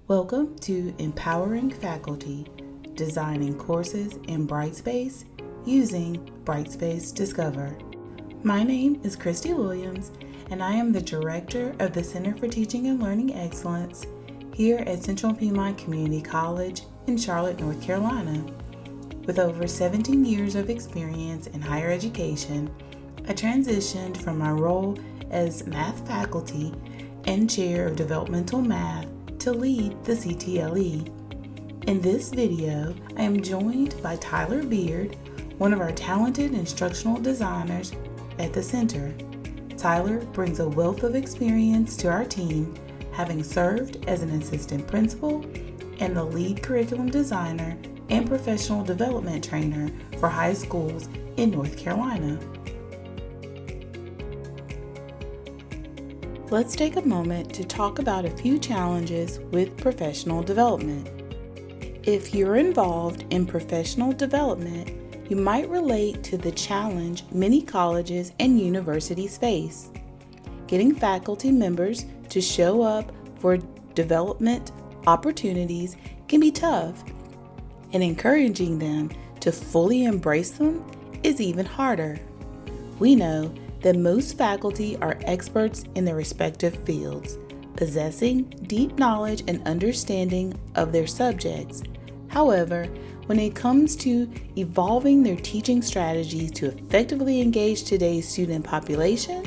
Welcome to Empowering Faculty, designing courses in Brightspace using Brightspace-Discover. My name is Christy Williams, and I am the Director of the Center for Teaching and Learning Excellence here at Central Piedmont Community College in Charlotte, North Carolina. With over 17 years of experience in higher education, I transitioned from my role as math faculty and chair of developmental math to lead the CTLE. In this video, I am joined by Tyler Beard, one of our talented instructional designers at the center. Tyler brings a wealth of experience to our team, having served as an assistant principal and the lead curriculum designer and professional development trainer for high schools in North Carolina. Let's take a moment to talk about a few challenges with professional development. If you're involved in professional development, you might relate to the challenge many colleges and universities face. Getting faculty members to show up for development opportunities can be tough, and encouraging them to fully embrace them is even harder. We know that most faculty are experts in their respective fields, possessing deep knowledge and understanding of their subjects. However, when it comes to evolving their teaching strategies to effectively engage today's student population,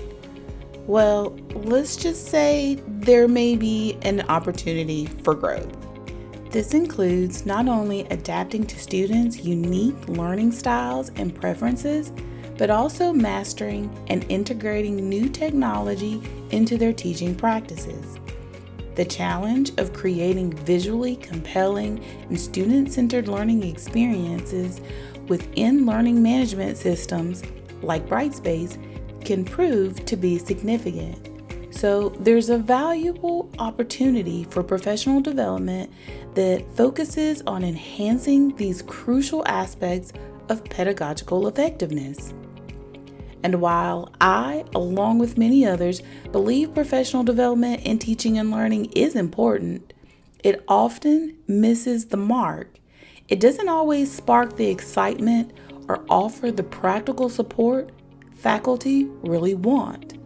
well, let's just say there may be an opportunity for growth. This includes not only adapting to students' unique learning styles and preferences, but also mastering and integrating new technology into their teaching practices. The challenge of creating visually compelling and student-centered learning experiences within learning management systems like Brightspace can prove to be significant. So there's a valuable opportunity for professional development that focuses on enhancing these crucial aspects of pedagogical effectiveness. And while I, along with many others, believe professional development in teaching and learning is important, it often misses the mark. It doesn't always spark the excitement or offer the practical support faculty really want.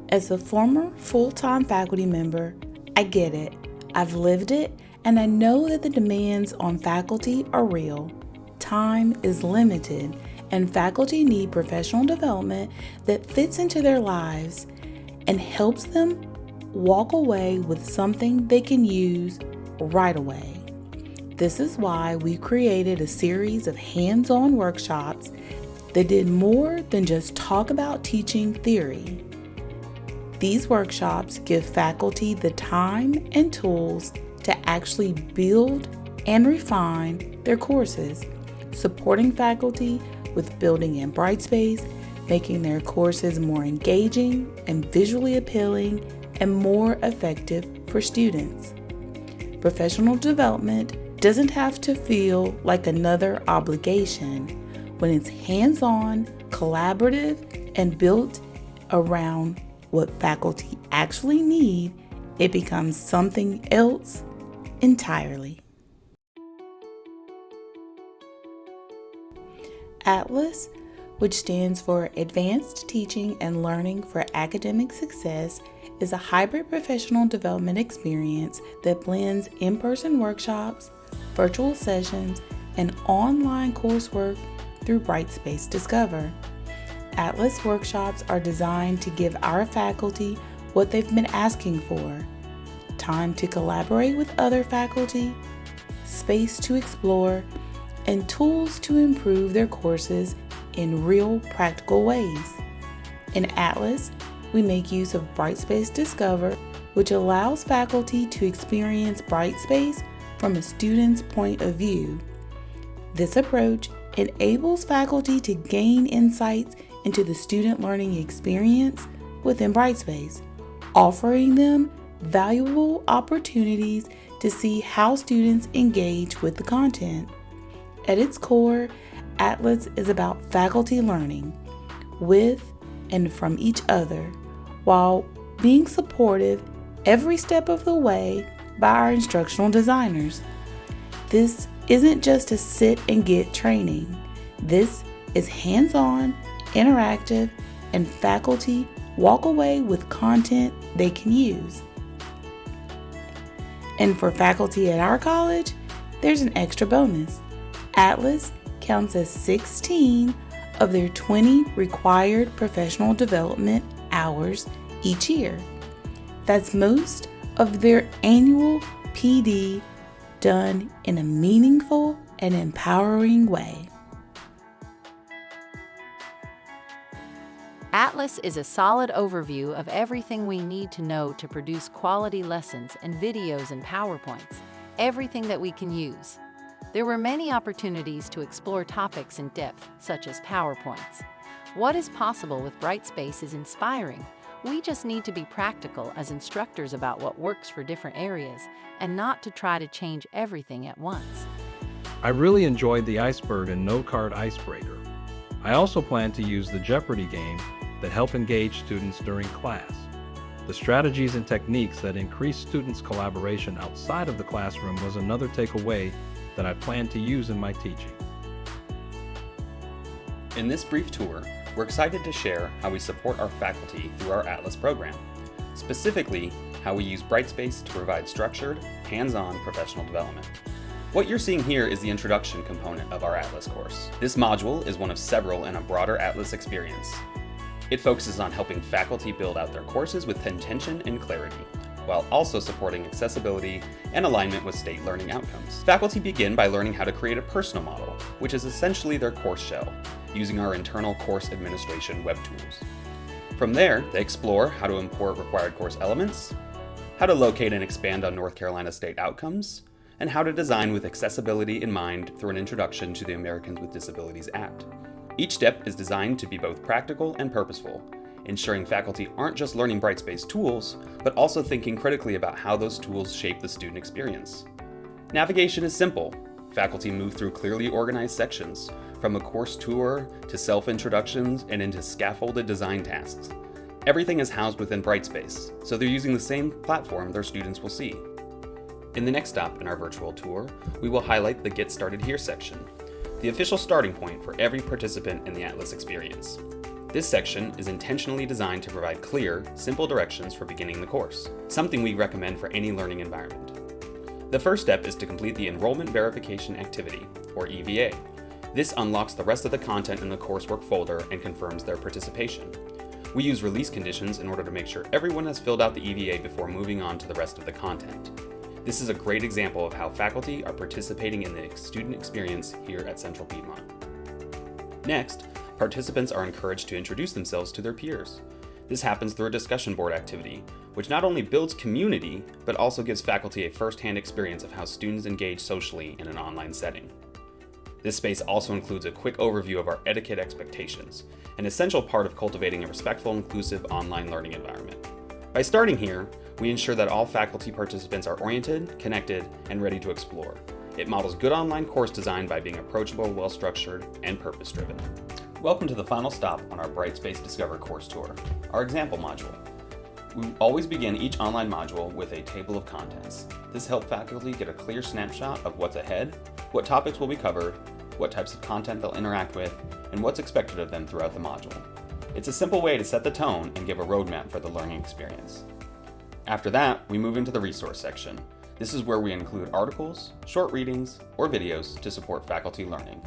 As a former full-time faculty member, I get it. I've lived it, and I know that the demands on faculty are real. Time is limited, and faculty need professional development that fits into their lives and helps them walk away with something they can use right away. This is why we created a series of hands-on workshops that did more than just talk about teaching theory. These workshops give faculty the time and tools to actually build and refine their courses, supporting faculty with building in Brightspace, making their courses more engaging and visually appealing and more effective for students. Professional development doesn't have to feel like another obligation. When it's hands-on, collaborative, and built around what faculty actually need, it becomes something else entirely. ATLAS, which stands for Advanced Teaching and Learning for Academic Success, is a hybrid professional development experience that blends in-person workshops, virtual sessions, and online coursework through Brightspace-Discover. ATLAS workshops are designed to give our faculty what they've been asking for: time to collaborate with other faculty, space to explore, and tools to improve their courses in real practical ways. In ATLAS, we make use of Brightspace-Discover, which allows faculty to experience Brightspace from a student's point of view. This approach enables faculty to gain insights into the student learning experience within Brightspace, offering them valuable opportunities to see how students engage with the content. At its core, ATLAS is about faculty learning with and from each other while being supportive every step of the way by our instructional designers. This isn't just a sit and get training. This is hands-on, interactive, and faculty walk away with content they can use. And for faculty at our college, there's an extra bonus. Atlas counts as 16 of their 20 required professional development hours each year. That's most of their annual PD done in a meaningful and empowering way. Atlas is a solid overview of everything we need to know to produce quality lessons and videos and PowerPoints, everything that we can use. There were many opportunities to explore topics in depth, such as PowerPoints. What is possible with Brightspace is inspiring. We just need to be practical as instructors about what works for different areas and not to try to change everything at once. I really enjoyed the iceberg and note card icebreaker. I also plan to use the Jeopardy game that help engage students during class. The strategies and techniques that increase students' collaboration outside of the classroom was another takeaway that I plan to use in my teaching. In this brief tour, we're excited to share how we support our faculty through our Atlas program, specifically how we use Brightspace to provide structured, hands-on professional development. What you're seeing here is the introduction component of our Atlas course. This module is one of several in a broader Atlas experience. It focuses on helping faculty build out their courses with intention and clarity, while also supporting accessibility and alignment with state learning outcomes. Faculty begin by learning how to create a personal model, which is essentially their course shell, using our internal course administration web tools. From there, they explore how to import required course elements, how to locate and expand on North Carolina state outcomes, and how to design with accessibility in mind through an introduction to the Americans with Disabilities Act. Each step is designed to be both practical and purposeful, ensuring faculty aren't just learning Brightspace tools, but also thinking critically about how those tools shape the student experience. Navigation is simple. Faculty move through clearly organized sections, from a course tour to self-introductions and into scaffolded design tasks. Everything is housed within Brightspace, so they're using the same platform their students will see. In the next stop in our virtual tour, we will highlight the Get Started Here section, the official starting point for every participant in the Atlas experience. This section is intentionally designed to provide clear, simple directions for beginning the course, something we recommend for any learning environment. The first step is to complete the Enrollment Verification Activity, or EVA. This unlocks the rest of the content in the coursework folder and confirms their participation. We use release conditions in order to make sure everyone has filled out the EVA before moving on to the rest of the content. This is a great example of how faculty are participating in the student experience here at Central Piedmont. Next, participants are encouraged to introduce themselves to their peers. This happens through a discussion board activity, which not only builds community, but also gives faculty a first-hand experience of how students engage socially in an online setting. This space also includes a quick overview of our etiquette expectations, an essential part of cultivating a respectful, inclusive online learning environment. By starting here, we ensure that all faculty participants are oriented, connected, and ready to explore. It models good online course design by being approachable, well-structured, and purpose-driven. Welcome to the final stop on our Brightspace-Discover course tour, our example module. We always begin each online module with a table of contents. This helps faculty get a clear snapshot of what's ahead, what topics will be covered, what types of content they'll interact with, and what's expected of them throughout the module. It's a simple way to set the tone and give a roadmap for the learning experience. After that, we move into the resource section. This is where we include articles, short readings, or videos to support faculty learning.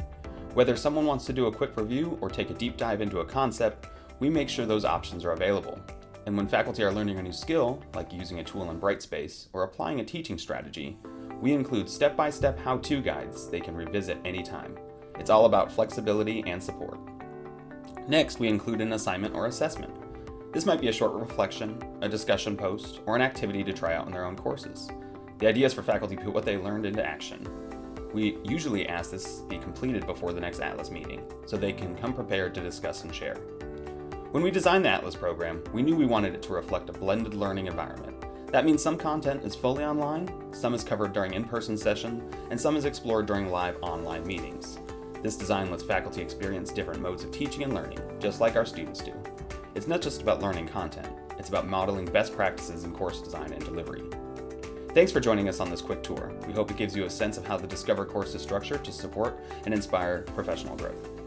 Whether someone wants to do a quick review or take a deep dive into a concept, we make sure those options are available. And when faculty are learning a new skill, like using a tool in Brightspace or applying a teaching strategy, we include step-by-step how-to guides they can revisit anytime. It's all about flexibility and support. Next, we include an assignment or assessment. This might be a short reflection, a discussion post, or an activity to try out in their own courses. The idea is for faculty to put what they learned into action. We usually ask this be completed before the next Atlas meeting, so they can come prepared to discuss and share. When we designed the Atlas program, we knew we wanted it to reflect a blended learning environment. That means some content is fully online, some is covered during in-person sessions, and some is explored during live online meetings. This design lets faculty experience different modes of teaching and learning, just like our students do. It's not just about learning content, it's about modeling best practices in course design and delivery. Thanks for joining us on this quick tour. We hope it gives you a sense of how the Discover course is structured to support and inspire professional growth.